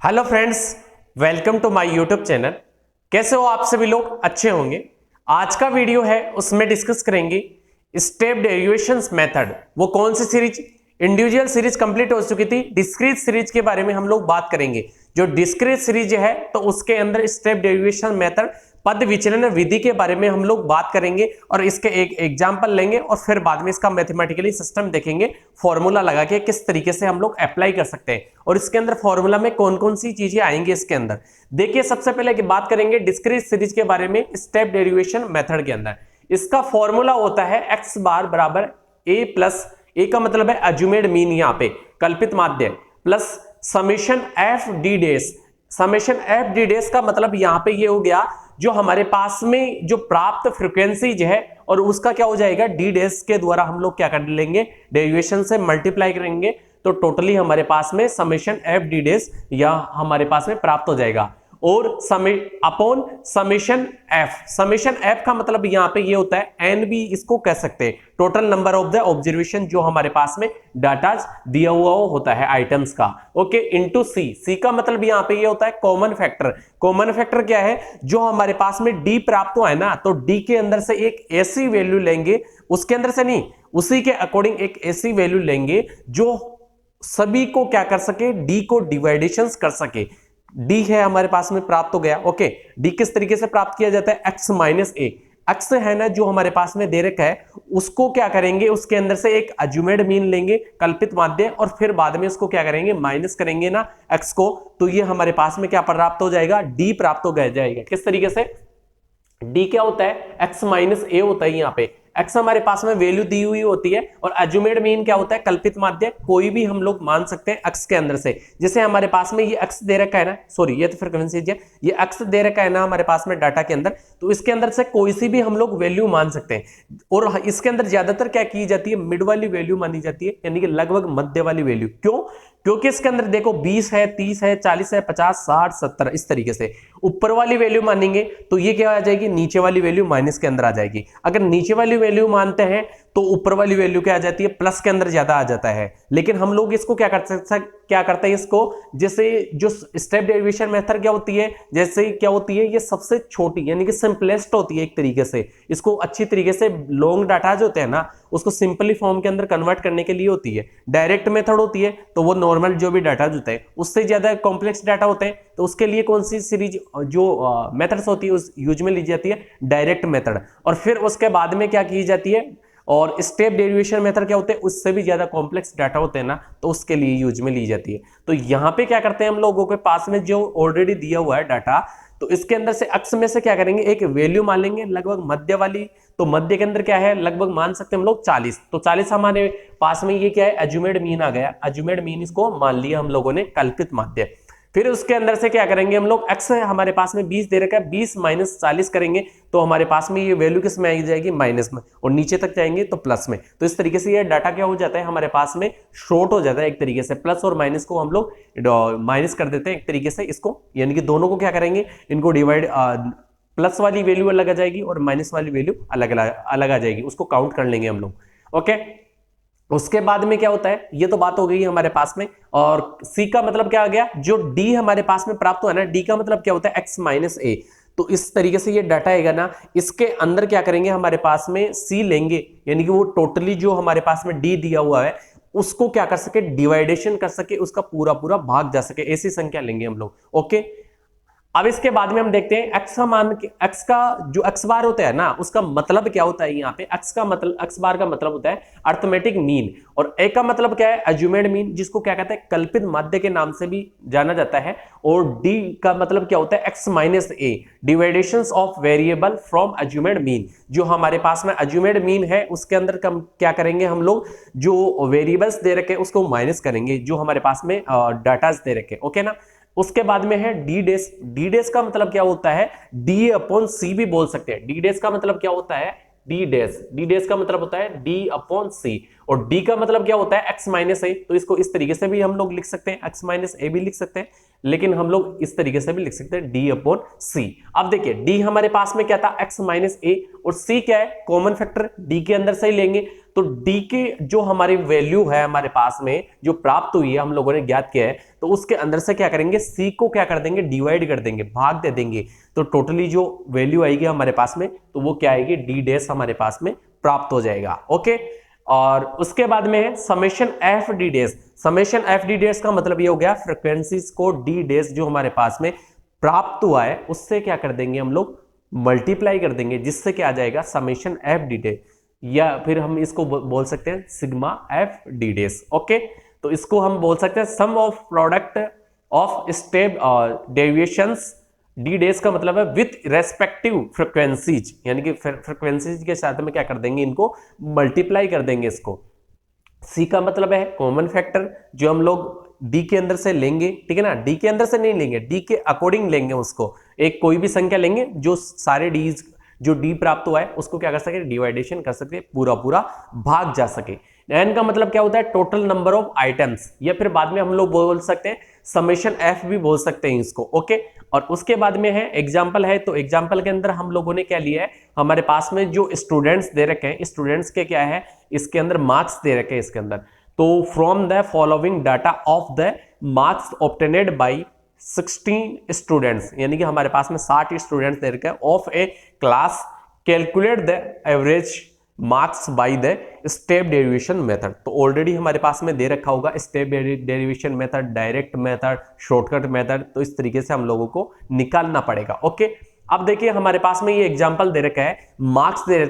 Hello friends, welcome to my YouTube channel. कैसे हो आप सभी लोग? अच्छे होंगे। आज का वीडियो है उसमें डिस्कस करेंगे स्टेप डेरिवेशंस मेथड। वो कौन सी सीरीज? इंडिविजुअल सीरीज कंप्लीट हो चुकी थी, डिस्क्रीट सीरीज के बारे में हम लोग बात करेंगे। जो डिस्क्रीट सीरीज है तो उसके अंदर स्टेप डेरिवेशन मेथड पद विचलन विधि के बारे में हम लोग बात करेंगे और इसके एक एग्जांपल लेंगे और फिर बाद में इसका मैथमेटिकली सिस्टम देखेंगे, फॉर्मूला लगा के किस तरीके से हम लोग अप्लाई कर सकते हैं और इसके अंदर फॉर्मूला में कौन कौन सी चीजें आएंगी इसके अंदर। देखिए, सबसे पहले की बात करेंगे डिस्क्रीट सीरीज के बारे में स्टेप डेरिवेशन मेथड के अंदर। इसका फॉर्मूला होता है एक्स बार बराबर ए प्लस ए का मतलब है अज्यूमेड मीन, यहां पे कल्पित माध्य, प्लस समेशन एफ डी डेस। समेशन एफ डी डेस का मतलब यहां पे ये हो गया जो हमारे पास में जो प्राप्त फ्रीक्वेंसीज है और उसका क्या हो जाएगा डी डेस के द्वारा हम लोग क्या कर लेंगे, डेरिवेशन से मल्टीप्लाई करेंगे तो टोटली हमारे पास में समेशन एफ डी डेस या हमारे पास में प्राप्त हो जाएगा। और अपॉन समेशन एफ का मतलब यहां पे ये होता है एन भी इसको कह सकते हैं, total number of the observation जो हमारे पास में डाटा दिया हुआ होता है आइटम्स का, ओके, इनटू सी का मतलब यहां पे ये होता है कॉमन फैक्टर। कॉमन फैक्टर क्या है? जो हमारे पास में डी प्राप्त हुआ है ना, तो डी के अंदर से एक ऐसी वैल्यू लेंगे, उसके अंदर से नहीं, उसी के अकॉर्डिंग एक ऐसी वैल्यू लेंगे जो सभी को क्या कर सके, डी को डिवाइडेशंस कर सके। डी है हमारे पास में प्राप्त हो गया, ओके। डी किस तरीके से प्राप्त किया जाता है? एक्स माइनस ए। एक्स है ना जो हमारे पास में दे रखा है, उसको क्या करेंगे, उसके अंदर से एक अज्यूमेड मीन लेंगे, कल्पित माध्य, और फिर बाद में उसको क्या करेंगे, माइनस करेंगे ना एक्स को, तो ये हमारे पास में क्या प्राप्त हो जाएगा, डी प्राप्त हो जाएगा। किस तरीके से? डी क्या होता है? एक्स माइनस ए होता है। यहाँ पे एक्स हमारे पास में वैल्यू दी हुई होती है और अज्यूमेड मीन क्या होता है? कल्पित माध्य, कोई भी हम लोग मान सकते हैं एक्स के अंदर से। जैसे हमारे पास में ये एक्स दे रखा है ना, सॉरी ये तो फ्रीक्वेंसी है, ये एक्स दे रखा है ना हमारे पास में डाटा के अंदर, तो इसके अंदर से कोई सी भी हम लोग वैल्यू मान सकते हैं। और इसके अंदर ज्यादातर क्या की जाती है, मिड वाली वैल्यू मानी जाती है, यानी कि लगभग मध्य वाली वैल्यू। क्यों? क्योंकि इसके अंदर देखो 20 है, 30 है, 40 है, 50, 60, 70 इस तरीके से ऊपर वाली वैल्यू मानेंगे तो ये क्या आ जाएगी, नीचे वाली वैल्यू माइनस के अंदर आ जाएगी। अगर नीचे वाली वैल्यू मानते हैं तो ऊपर वाली वैल्यू क्या आ जाती है, प्लस के अंदर ज्यादा आ जाता है। लेकिन हम लोग इसको क्या करते हैं इसको, जैसे जो स्टेप डेरिवेशन मेथड क्या होती है, जैसे क्या होती है, ये सबसे छोटी यानी कि सिंपलेस्ट होती है एक तरीके से। इसको अच्छी तरीके से लॉन्ग डाटा जो होते हैं ना, उसको सिंपली फॉर्म के अंदर कन्वर्ट करने के लिए होती है। डायरेक्ट मेथड होती है तो वो नॉर्मल जो भी डाटा होता है, उससे ज्यादा कॉम्प्लेक्स डाटा होते हैं तो उसके लिए कौन सी सीरीज जो मेथड्स होती है उस यूज में ली जाती है, डायरेक्ट मेथड। और फिर उसके बाद में क्या की जाती है, और स्टेप डेरिवेशन मेथड क्या होते हैं, उससे भी ज्यादा कॉम्प्लेक्स डाटा होते हैं ना, तो उसके लिए यूज में ली जाती है। तो यहां पे क्या करते हैं, हम लोगों के पास में जो ऑलरेडी दिया हुआ है डाटा, तो इसके अंदर से अक्स में से क्या करेंगे, एक वैल्यू मान लेंगे लगभग मध्य वाली। तो मध्य के अंदर क्या है, लगभग मान सकते हैं हम लोग 40। तो 40 हमारे पास में ये क्या है, अज्यूमेड मीन आ गया। अज्यूमेड मीन इसको मान लिया हम लोगों ने कल्पित माध्य। फिर उसके अंदर से क्या करेंगे हम लोग, एक्स है हमारे पास में 20 दे रखा है, 20 माइनस 40 करेंगे तो हमारे पास में ये वैल्यू किस में आ जाएगी, माइनस में, और नीचे तक जाएंगे तो प्लस में। तो इस तरीके से ये डाटा क्या हो जाता है, हमारे पास में शॉर्ट हो जाता है एक तरीके से। प्लस और माइनस को हम लोग माइनस कर देते हैं एक तरीके से इसको, यानी कि दोनों को क्या करेंगे, इनको डिवाइड, प्लस वाली वैल्यू अलग आ जाएगी और माइनस वाली वैल्यू अलग अलग आ जाएगी, उसको काउंट कर लेंगे हम लोग, ओके। उसके बाद में क्या होता है, ये तो बात हो गई हमारे पास में। और सी का मतलब क्या आ गया, जो डी हमारे पास में प्राप्त हुआ ना, डी का मतलब क्या होता है, एक्स माइनस ए। तो इस तरीके से ये डाटा आएगा ना, इसके अंदर क्या करेंगे, हमारे पास में सी लेंगे, यानी कि वो टोटली जो हमारे पास में डी दिया हुआ है उसको क्या कर सके, डिवाइडेशन कर सके, उसका पूरा पूरा भाग जा सके, ऐसी संख्या लेंगे हम लोग, ओके। अब इसके बाद में हम देखते हैं एक्स का मान, एक्स का जो एक्स बार होता है ना, उसका मतलब क्या होता है। यहाँ पे एक्स का मतलब, एक्स बार का मतलब होता है अर्थमेटिक मीन, और ए का मतलब क्या है, अज्यूमेड मीन, जिसको क्या कहते हैं, कल्पित माध्य के नाम से भी जाना जाता है। और डी का मतलब क्या होता है, X minus A, deviations of variable from assumed mean. जो हमारे पास में अज्यूमेड मीन है उसके अंदर क्या करेंगे हम लोग, जो वेरिएबल्स दे रखे उसको माइनस करेंगे जो हमारे पास में डाटा दे रखे, ओके ना। उसके बाद में है डी डेस। डी डेस का मतलब क्या होता है, डी अपॉन सी भी बोल सकते हैं। डी डेस का मतलब क्या होता है, डी डेस, डी डेस का मतलब होता है डी अपॉन सी। और डी का मतलब क्या होता है, एक्स माइनस ए। तो इसको इस तरीके से भी हम लोग लिख सकते हैं, एक्स माइनस ए भी लिख सकते हैं, लेकिन हम लोग इस तरीके से भी लिख सकते हैं, डी अपॉन सी। अब देखिए, डी हमारे पास में क्या था, एक्स माइनस ए, और सी क्या है, कॉमन फैक्टर डी के अंदर से ही लेंगे। तो डी के जो हमारी वैल्यू है हमारे पास में जो प्राप्त हुई है, हम लोगों ने ज्ञात किया है, तो उसके अंदर से क्या करेंगे, सी को क्या कर देंगे, डिवाइड कर देंगे, भाग दे देंगे। तो टोटली जो वैल्यू आएगी हमारे पास में, तो वो क्या आएगी, डी डैश हमारे पास में प्राप्त हो जाएगा। ओके, और उसके बाद में है summation F D dash. Summation F D dash का मतलब ये हो गया फ्रीक्वेंसीज को डी डैश जो हमारे पास में प्राप्त हुआ है उससे क्या कर देंगे हम लोग, मल्टीप्लाई कर देंगे, जिससे क्या आ जाएगा, समेशन एफ डी डैश, या फिर हम इसको बोल सकते हैं sigma F D dash. Okay, तो इसको हम बोल सकते हैं sum of product of step deviations D dash का मतलब है विथ रेस्पेक्टिव फ्रीक्वेंसीज, यानी कि फ्रीक्वेंसीज के साथ में क्या कर देंगे, इनको मल्टीप्लाई कर देंगे इसको। सी का मतलब है कॉमन फैक्टर जो हम लोग डी के अंदर से लेंगे, ठीक है ना, डी के अंदर से नहीं लेंगे, डी के अकॉर्डिंग लेंगे उसको, एक कोई भी संख्या लेंगे जो सारे डी जो डी प्राप्त हुआ है उसको क्या कर सके, डिवाइडेशन कर सके, पूरा पूरा भाग जा सके। एन का मतलब क्या होता है, टोटल नंबर ऑफ आइटम्स, या फिर बाद में हम लोग बोल सकते हैं समेशन एफ भी बोल सकते हैं इसको। ओके, और उसके बाद में है एग्जाम्पल है, तो एग्जाम्पल के अंदर हम लोगों ने क्या लिया है, हमारे पास में जो स्टूडेंट्स दे रखे हैं, स्टूडेंट्स के क्या है, इसके अंदर मार्क्स दे रखे हैं इसके अंदर। तो from the following data of the marks obtained by 16 students, यानी कि हमारे पास में 60 स्टूडेंट्स दे रखे हैं of A class, calculate the average marks by the step derivation method. तो ऑलरेडी हमारे पास में दे रखा होगा step derivation method, direct method, shortcut method, तो इस तरीके से हम लोगों को निकालना पड़ेगा। ओके, अब देखिए हमारे पास में ये एग्जांपल दे रखा है, मार्क्स दे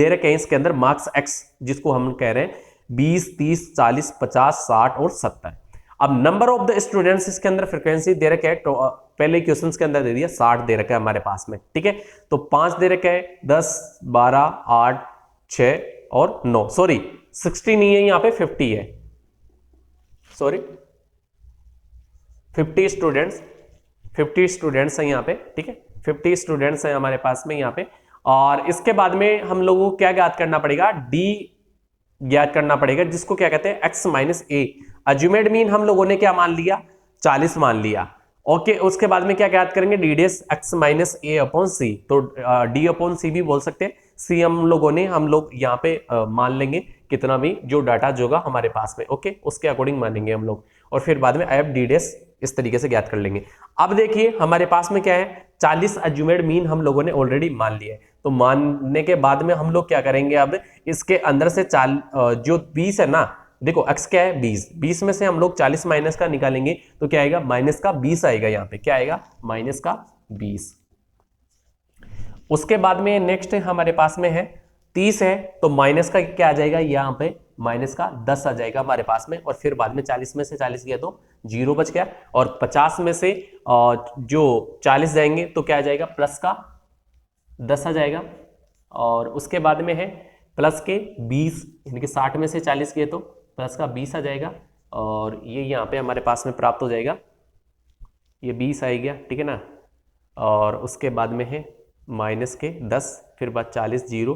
रखे हैं इसके अंदर, मार्क्स एक्स जिसको हम कह रहे हैं 20, 30, 40, 50, 60 और 70। अब नंबर ऑफ द स्टूडेंट्स इसके अंदर फ्रीक्वेंसी दे रखे है, तो पहले क्वेश्चंस के अंदर दे दिया 60 दे रखा है हमारे पास में, ठीक है, तो 5 दे रखे है, 10, 12, 8, 6 और 9, सॉरी 60 नहीं है यहाँ पे, 50 है, सॉरी 50 स्टूडेंट्स हैं यहाँ पे, ठीक है, 50 स्टूडेंट्स हैं हमारे पास में यहाँ पे। और इसके बाद में हम लोगों को क्या ज्ञात करना पड़ेगा, डी ज्ञात करना पड़ेगा, जिसको क्या कहते हैं एक्स माइनस ए। अज्यूमेड मीन हम लोगों ने क्या मान लिया, 40 मान लिया। ओके, उसके बाद में क्या ज्ञात करेंगे, डी डेस एक्स माइनस ए अपॉन सी, तो डी अपॉन सी भी बोल सकते हैं, सी हम लोग यहाँ पे मान लेंगे कितना भी जो डाटा जो होगा हमारे पास में, ओके, उसके अकॉर्डिंग मानेंगे हम लोग, और फिर बाद में एफ डी डेस इस तरीके से ज्ञात कर लेंगे। अब देखिए हमारे पास में क्या है, 40 अज्यूमेड मीन हम लोगों ने ऑलरेडी मान लिया है, तो मानने के बाद में हम लोग क्या करेंगे, अब इसके अंदर से जो 20 है ना, देखो x क्या है 20 में से हम लोग 40 माइनस का निकालेंगे तो क्या आएगा, माइनस का 20 आएगा, यहाँ पे क्या आएगा, माइनस का 20। उसके बाद में नेक्स्ट हमारे पास में है 30 है, तो माइनस का क्या आ जाएगा, यहाँ पे माइनस का 10 आ जाएगा हमारे पास में, और फिर बाद में 40 में से 40 गया तो 0 बच गया, और 50 में से जो 40 जाएंगे तो क्या आ जाएगा, प्लस का 10 आ जाएगा, और उसके बाद में है प्लस के 20, यानी कि 60 में से 40 गए तो प्लस का 20 आ जाएगा, और ये यहाँ पे हमारे पास में प्राप्त हो जाएगा, ये 20 आ गया, ठीक है ना, और उसके बाद में है माइनस के 10, फिर बाद 40, 0,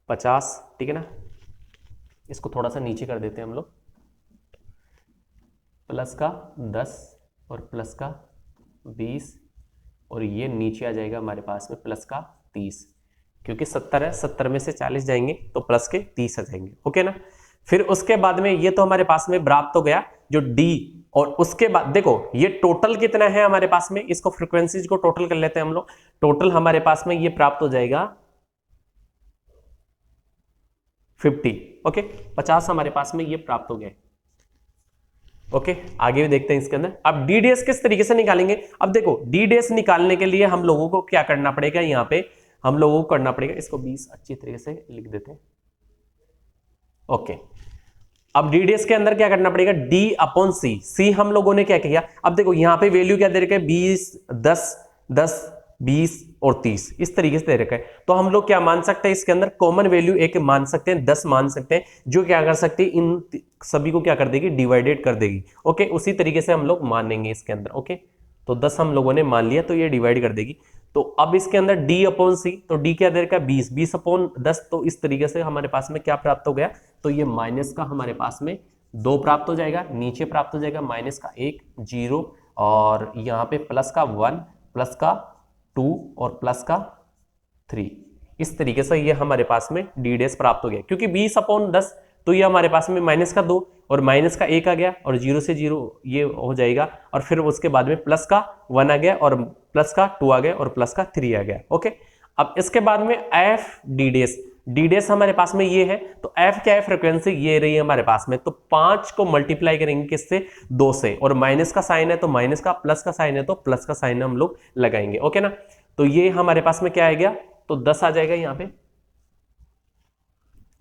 50, ठीक है ना, इसको थोड़ा सा नीचे कर देते हैं हम लोग, प्लस का 10 और प्लस का 20, और ये नीचे आ जाएगा हमारे पास में प्लस का 30, क्योंकि 70 है, 70 में से 40 जाएंगे तो प्लस के 30 आ जाएंगे, ओके ना। फिर उसके बाद में ये तो हमारे पास में प्राप्त हो गया जो डी, और उसके बाद देखो ये टोटल कितना है हमारे पास में, इसको फ्रीक्वेंसीज को टोटल कर लेते हैं हम लोग, टोटल हमारे पास में ये प्राप्त हो जाएगा 50, ओके, 50 हमारे पास में ये प्राप्त हो गए। ओके, आगे भी देखते हैं इसके अंदर। अब डी डेस किस तरीके से निकालेंगे, अब देखो डी डेस निकालने के लिए हम लोगों को क्या करना पड़ेगा, यहाँ पे हम लोगों को करना पड़ेगा, इसको 20 अच्छी तरीके से लिख देते हैं। ओके, अब डी डेस के अंदर क्या करना पड़ेगा, डी अपॉन सी, सी हम लोगों ने क्या किया, अब देखो यहाँ पे वैल्यू क्या दे रखे हैं, 20, 10, 10, 20 और 30 इस तरीके से दे रखा है, तो हम लोग क्या मान सकते हैं, इसके अंदर कॉमन वैल्यू एक मान सकते हैं, 10 मान सकते हैं, जो क्या कर सकती है, इन सभी को क्या कर देगी, डिवाइडेड कर देगी। ओके, उसी तरीके से हम लोग मानेंगे इसके अंदर। ओके, तो 10 हम लोगों ने मान लिया तो ये डिवाइड कर देगी। तो अब इसके अंदर डी अपॉन सी, तो डी क्या दे रखा है, 20, 20 अपॉन 10, तो इस तरीके से हमारे पास में क्या प्राप्त हो गया, तो ये माइनस का हमारे पास में 2 प्राप्त हो जाएगा, नीचे प्राप्त हो जाएगा माइनस का 1, 0, और यहाँ पे प्लस का 1, प्लस का 2 और प्लस का 3, इस तरीके से ये हमारे पास में डी डैश प्राप्त हो गया, क्योंकि 20/10 तो ये हमारे पास में -2 और -1 आ गया और 0 से 0 ये हो जाएगा, और फिर उसके बाद में +1 आ गया और +2 आ गया और +3 आ गया। ओके, अब इसके बाद में एफ डी डैश हमारे पास में ये है, तो एफ क्या है, फ्रीक्वेंसी ये रही है हमारे पास में, तो 5 को मल्टीप्लाई करेंगे किससे, 2 से, और माइनस का साइन है तो माइनस का, प्लस का साइन है तो प्लस का साइन हम लोग लगाएंगे। ओके ना, तो ये हमारे पास में क्या आ गया, तो 10 आ जाएगा यहाँ पे।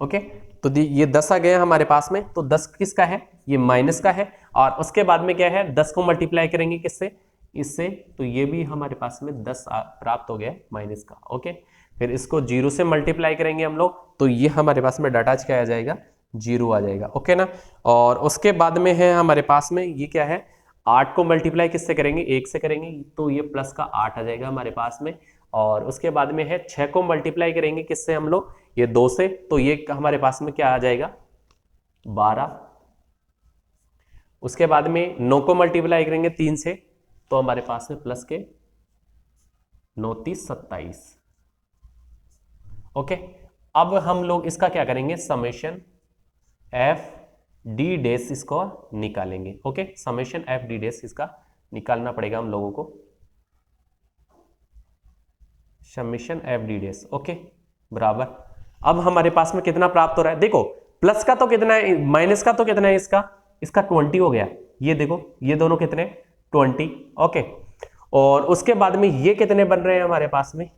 ओके, तो ये 10 आ गया हमारे पास में, तो 10 किसका है, ये माइनस का है, और उसके बाद में क्या है, 10 को मल्टीप्लाई करेंगे किससे, इससे, तो ये भी हमारे पास में 10 प्राप्त हो गया माइनस का। ओके, फिर इसको 0 से मल्टीप्लाई करेंगे हम लोग, तो ये हमारे पास में डाटा क्या आ जाएगा, 0 आ जाएगा। ओके ना, और उसके बाद में है हमारे पास में ये क्या है, 8 को मल्टीप्लाई किससे करेंगे, 1 से करेंगे, तो ये प्लस का 8 आ जाएगा हमारे पास में, और उसके बाद में है 6 को मल्टीप्लाई करेंगे किससे हम लोग, ये 2 से, तो ये हमारे पास में क्या आ जाएगा, 12। उसके बाद में 9 को मल्टीप्लाई करेंगे 3 से, तो हमारे पास में प्लस के 9 30 27। ओके, अब हम लोग इसका क्या करेंगे, समेशन एफ डी डैश इसको निकालेंगे। Okay, summation F D dash इसका निकालना पड़ेगा हम लोगों को, summation F D dash. Okay, बराबर, अब हमारे पास में कितना प्राप्त हो रहा है, देखो प्लस का तो कितना है, माइनस का तो कितना है, इसका 20 हो गया, ये देखो ये दोनों कितने, 20। ओके, और उसके बाद में ये कितने बन रहे हैं हमारे पास में,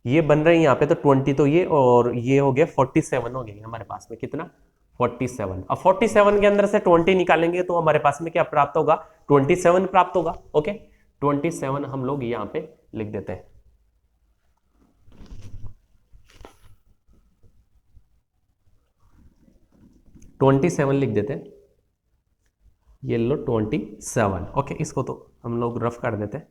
ये बन रहे हैं यहाँ पे तो 20, तो ये और ये हो गया 47 हो गया हमारे पास में, कितना, 47। अब 47 के अंदर से 20 निकालेंगे तो हमारे पास में क्या प्राप्त होगा, 27 प्राप्त होगा। ओके, 27 हम लोग यहाँ पे लिख देते हैं, लिख देते हैं, ये लो 27। ओके, इसको तो हम लोग रफ कर देते हैं,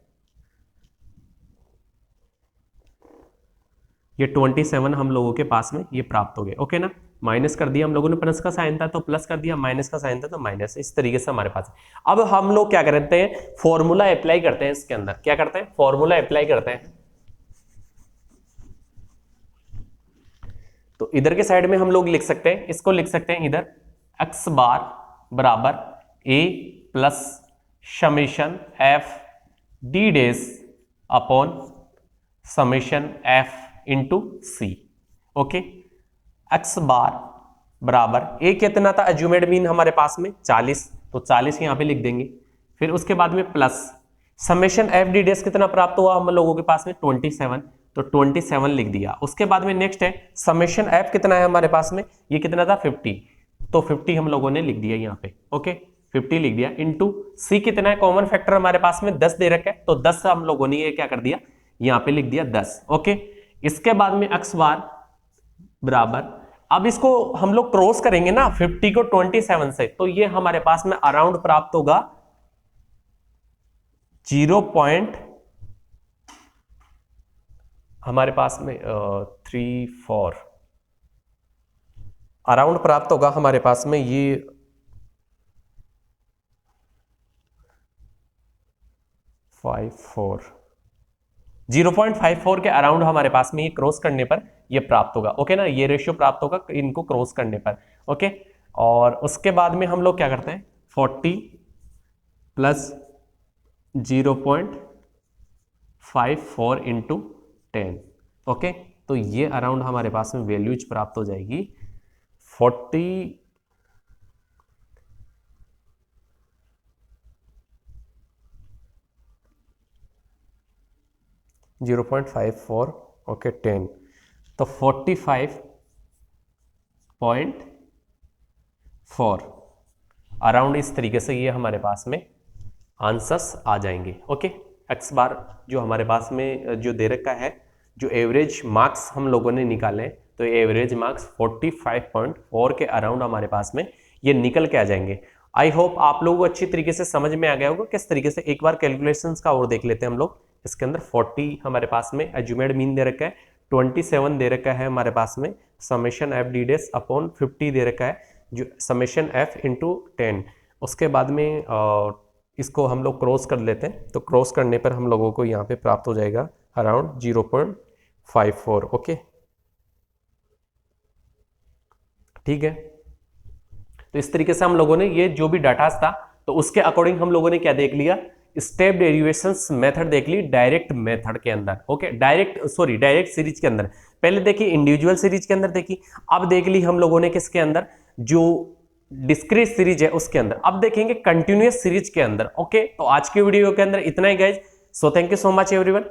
ये 27 हम लोगों के पास में ये प्राप्त हो गए। ओके ना, माइनस कर दिया हम लोगों ने, प्लस का साइन था तो प्लस कर दिया, माइनस का साइन था तो माइनस, इस तरीके से हमारे पास। अब हम लोग क्या करते हैं, फॉर्मूला अप्लाई करते हैं इसके अंदर, क्या करते हैं, फॉर्मूला अप्लाई करते हैं। तो इधर के साइड में हम लोग लिख सकते हैं, इसको लिख सकते हैं इधर, x बार बराबर a plus summation F D dash upon summation F into C. Okay, X bar बराबर ए कितना था, एज्यूमेड मीन हमारे पास में 40, तो 40 यहां पे लिख देंगे, फिर उसके बाद में plus summation F D dash कितना प्राप्त हुआ हम लोगों के पास में, 27, तो 27 लिख दिया। उसके बाद में नेक्स्ट है समेशन एफ कितना है हमारे पास में, ये कितना था 50, तो 50 हम लोगों ने लिख दिया यहाँ पे। ओके, 50 लिख दिया, इंटू सी कितना है, कॉमन फैक्टर हमारे पास में 10 दे रखा है, तो 10 हम लोगों ने ये क्या कर दिया, यहाँ पे लिख दिया 10। ओके, इसके बाद में एक्स बार बराबर, अब इसको हम लोग क्रॉस करेंगे ना 50 को 27 से, तो ये हमारे पास में अराउंड प्राप्त होगा 0. हमारे पास में 34 अराउंड प्राप्त होगा हमारे पास में, ये 0.54 के अराउंड हमारे पास में ये क्रॉस करने पर ये प्राप्त होगा। ओके ना, ये रेशियो प्राप्त होगा इनको क्रॉस करने पर। ओके, और उसके बाद में हम लोग क्या करते हैं, 40 प्लस 0.54 इंटू 10। ओके, तो ये अराउंड हमारे पास में वैल्यूज प्राप्त हो जाएगी 0.54, ओके 10, तो 45.4 अराउंड, इस तरीके से ये हमारे पास में आंसर्स आ जाएंगे। ओके, एक्स बार जो हमारे पास में जो दे रखा है, जो एवरेज मार्क्स हम लोगों ने निकाले, तो एवरेज मार्क्स 45.4 के अराउंड हमारे पास में ये निकल के आ जाएंगे। आई होप आप लोगों को अच्छी तरीके से समझ में आ गया होगा किस तरीके से। एक बार कैलकुलेशंस का और देख लेते हैं हम लोग। इसके अंदर 40 हमारे पास में एज्यूमेड मीन दे रखा है, 27 दे रखा है हमारे पास में, summation F D dash upon 50 दे रखा है, जो समेशन एफ इंटू 10। उसके बाद में इसको हम लोग क्रॉस कर लेते हैं, तो क्रॉस करने पर हम लोगों को यहाँ पे प्राप्त हो जाएगा अराउंड 5 4। ओके, ठीक है। तो इस तरीके से हम लोगों ने ये जो भी डाटा था तो उसके अकॉर्डिंग हम लोगों ने क्या देख लिया, स्टेप डेरिवेशंस मेथड देख ली डायरेक्ट मेथड के अंदर। ओके, डायरेक्ट सीरीज के अंदर। पहले देखी इंडिविजुअल सीरीज के अंदर देखी, अब देख ली हम लोगों ने किसके अंदर, जो डिस्क्रीट सीरीज है उसके अंदर। अब देखेंगे कंटिन्यूअस सीरीज के अंदर। ओके, तो आज की वीडियो के अंदर इतना ही guys. So thank you so much everyone.